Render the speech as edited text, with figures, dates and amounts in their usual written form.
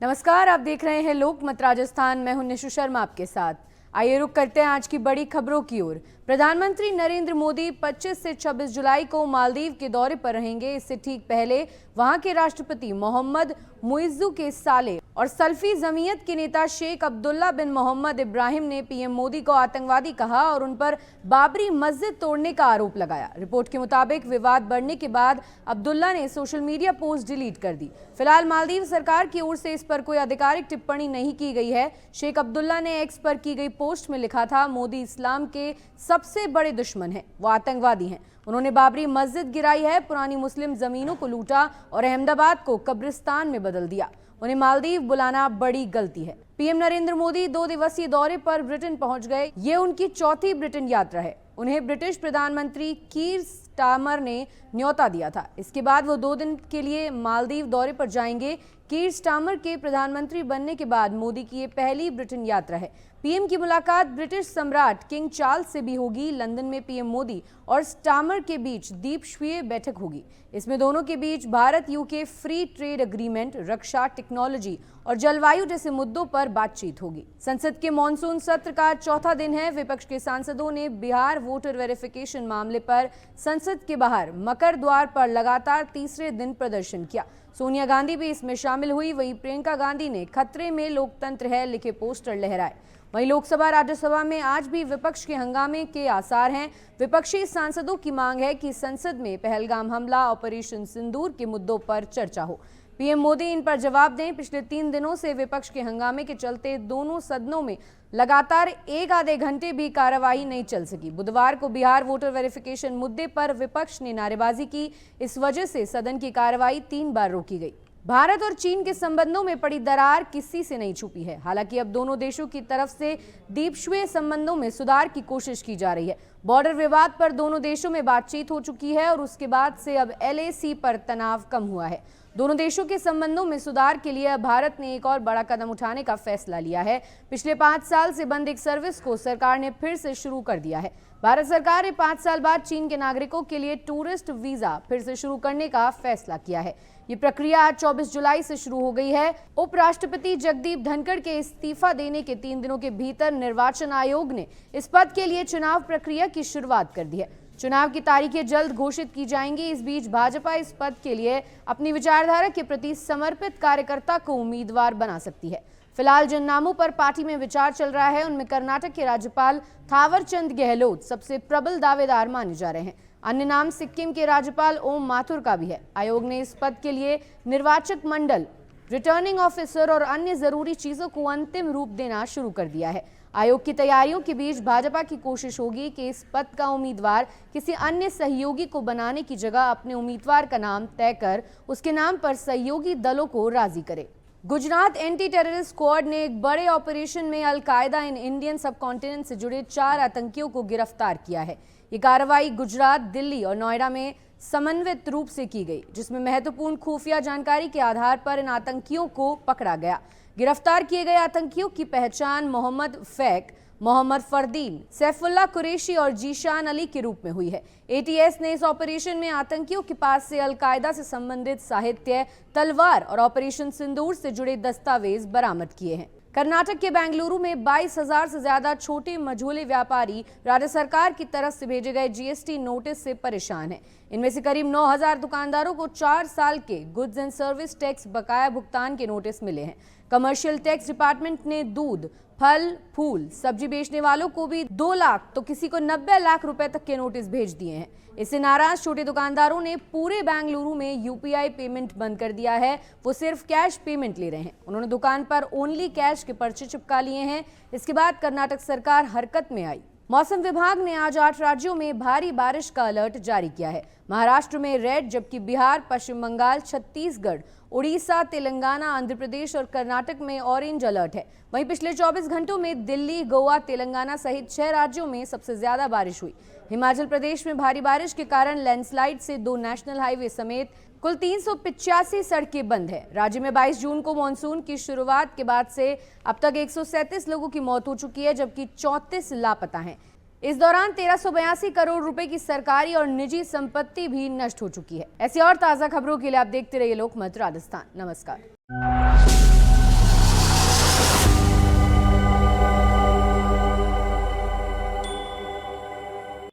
नमस्कार, आप देख रहे हैं लोकमत राजस्थान। मैं हूं निशु शर्मा आपके साथ। आइए रुक करते हैं आज की बड़ी खबरों की ओर। प्रधानमंत्री नरेंद्र मोदी 25 से 26 जुलाई को मालदीव के दौरे पर रहेंगे। इससे ठीक पहले वहां के राष्ट्रपति मोहम्मद मुइज्जू के साले और सल्फी जमीयत के नेता शेख अब्दुल्ला बिन मोहम्मद इब्राहिम ने पीएम मोदी को आतंकवादी कहा और उन पर बाबरी मस्जिद तोड़ने का आरोप लगाया। रिपोर्ट के मुताबिक विवाद बढ़ने के बाद अब्दुल्ला ने सोशल मीडिया पोस्ट डिलीट कर दी। फिलहाल मालदीव सरकार की ओर से इस पर कोई आधिकारिक टिप्पणी नहीं की गई है। शेख अब्दुल्ला ने एक्स पर की गई पोस्ट में लिखा था, मोदी इस्लाम के सबसे बड़े दुश्मन हैं, वो आतंकवादी हैं। उन्होंने बाबरी मस्जिद गिराई है, पुरानी मुस्लिम जमीनों को लूटा और अहमदाबाद को कब्रिस्तान में बदल दिया। उन्हें मालदीव बुलाना बड़ी गलती है। पीएम नरेंद्र मोदी 2 दिवसीय दौरे पर ब्रिटेन पहुंच गए। ये उनकी चौथी ब्रिटेन यात्रा है। उन्हें ब्रिटिश प्रधानमंत्री कीर स्टारमर ने न्योता दिया था। इसके बाद वो 2 दिन के लिए मालदीव दौरे पर जाएंगे। कीर स्टारमर के प्रधानमंत्री बनने के बाद मोदी की ये पहली ब्रिटेन यात्रा है। पीएम की मुलाकात ब्रिटिश सम्राट किंग चार्ल्स से भी होगी। लंदन में पीएम मोदी और स्टारमर के बीच द्वीपक्षीय बैठक होगी। इसमें दोनों के बीच Bharat UK free trade agreement, रक्षा, टेक्नोलॉजी और जलवायु जैसे मुद्दों पर बातचीत होगी। संसद के मॉनसून सत्र का चौथा दिन है। विपक्ष के सांसदों ने बिहार वोटर वेरिफिकेशन मामले पर संसद के बाहर मकर द्वार पर लगातार तीसरे दिन प्रदर्शन किया। सोनिया गांधी भी इसमें शामिल हुई। वहीं प्रियंका गांधी ने खतरे में लोकतंत्र है लिखे पोस्टर लहराए। वहीं लोकसभा राज्यसभा में आज भी विपक्ष के हंगामे के आसार हैं। विपक्षी सांसदों की मांग है कि संसद में पहलगाम हमला, ऑपरेशन सिंदूर के मुद्दों पर चर्चा हो। पीएम मोदी इन पर जवाब दें। पिछले 3 दिनों से विपक्ष के हंगामे के चलते दोनों सदनों में लगातार एक आधे घंटे भी कार्यवाही नहीं चल सकी। बुधवार को बिहार वोटर वेरिफिकेशन मुद्दे पर विपक्ष ने नारेबाजी की। इस वजह से सदन की कार्यवाही 3 बार रोकी गई। भारत और चीन के संबंधों में पड़ी दरार किसी से नहीं छुपी है। हालांकि अब दोनों देशों की तरफ से द्वीपक्षीय संबंधों में सुधार की कोशिश की जा रही है। बॉर्डर विवाद पर दोनों देशों में बातचीत हो चुकी है और उसके बाद से अब LAC पर तनाव कम हुआ है। दोनों देशों के संबंधों में सुधार के लिए भारत ने एक और बड़ा कदम उठाने का फैसला लिया है। पिछले 5 साल से बंद एक सर्विस को सरकार ने फिर से शुरू कर दिया है। भारत सरकार ने 5 साल बाद चीन के नागरिकों के लिए टूरिस्ट वीजा फिर से शुरू करने का फैसला किया है। ये प्रक्रिया आज 24 जुलाई से शुरू हो गई है। उपराष्ट्रपति जगदीप धनखड़ के इस्तीफा देने के 3 दिनों के भीतर निर्वाचन आयोग ने इस पद के लिए चुनाव प्रक्रिया की शुरुआत कर दी है। चुनाव की तारीखें जल्द घोषित की जाएंगी। इस बीच भाजपा इस पद के लिए अपनी विचारधारा के प्रति समर्पित कार्यकर्ता को उम्मीदवार बना सकती है। फिलहाल जिन नामों पर पार्टी में विचार चल रहा है उनमें कर्नाटक के राज्यपाल थावरचंद गहलोत सबसे प्रबल दावेदार माने जा रहे हैं। अन्य नाम सिक्किम के राज्यपाल ओम माथुर का भी है। आयोग ने इस पद के लिए निर्वाचक मंडल, रिटर्निंग ऑफिसर और अन्य जरूरी चीजों को अंतिम रूप देना शुरू कर दिया है। आयोग की तैयारियों के बीच भाजपा की कोशिश होगी कि इस पद का उम्मीदवार किसी अन्य सहयोगी को बनाने की जगह अपने उम्मीदवार का नाम तय कर उसके नाम पर सहयोगी दलों को राजी करे। गुजरात एंटी टेररिस्ट स्क्वाड ने एक बड़े ऑपरेशन में अल-कायदा इन इंडियन सबकॉन्टिनेंट से जुड़े 4 आतंकियों को गिरफ्तार किया है। ये कार्रवाई गुजरात, दिल्ली और नोएडा में समन्वित रूप से की गई, जिसमें महत्वपूर्ण खुफिया जानकारी के आधार पर इन आतंकियों को पकड़ा गया। गिरफ्तार किए गए आतंकियों की पहचान मोहम्मद फैक, मोहम्मद फरदीन, सैफुल्ला कुरैशी और जीशान अली के रूप में हुई है। ATS ने इस ऑपरेशन में आतंकियों के पास से अल-कायदा से संबंधित साहित्य, तलवार और ऑपरेशन सिंदूर से जुड़े दस्तावेज बरामद किए हैं। कर्नाटक के बेंगलुरु में 22,000 से ज्यादा छोटे मझोले व्यापारी राज्य सरकार की तरफ से भेजे गए GST नोटिस से परेशान हैं। इनमें से करीब 9,000 दुकानदारों को 4 साल के गुड्स एंड सर्विस टैक्स बकाया भुगतान के नोटिस मिले हैं। कमर्शियल टैक्स डिपार्टमेंट ने दूध, फल, फूल, सब्जी बेचने वालों को भी 2 लाख तो किसी को 90 लाख रुपए तक के नोटिस भेज दिए हैं। इससे नाराज छोटे दुकानदारों ने पूरे बेंगलुरु में UPI पेमेंट बंद कर दिया है। वो सिर्फ कैश पेमेंट ले रहे हैं। उन्होंने दुकान पर ओनली कैश के पर्चे चिपका लिए हैं। इसके बाद कर्नाटक सरकार हरकत में आई। मौसम विभाग ने आज 8 राज्यों में भारी बारिश का अलर्ट जारी किया है। महाराष्ट्र में रेड, जबकि बिहार, पश्चिम बंगाल, छत्तीसगढ़, उड़ीसा, तेलंगाना, आंध्र प्रदेश और कर्नाटक में ऑरेंज अलर्ट है। वहीं पिछले 24 घंटों में दिल्ली, गोवा, तेलंगाना सहित 6 राज्यों में सबसे ज्यादा बारिश हुई। हिमाचल प्रदेश में भारी बारिश के कारण लैंडस्लाइड से 2 नेशनल हाईवे समेत कुल 385 सड़कें बंद है। राज्य में 22 जून को मानसून की शुरुआत के बाद से अब तक 137 लोगों की मौत हो चुकी है, जबकि 34 लापता हैं। इस दौरान 1382 करोड़ रुपए की सरकारी और निजी संपत्ति भी नष्ट हो चुकी है। ऐसी और ताजा खबरों के लिए आप देखते रहिए लोकमत राजस्थान। नमस्कार।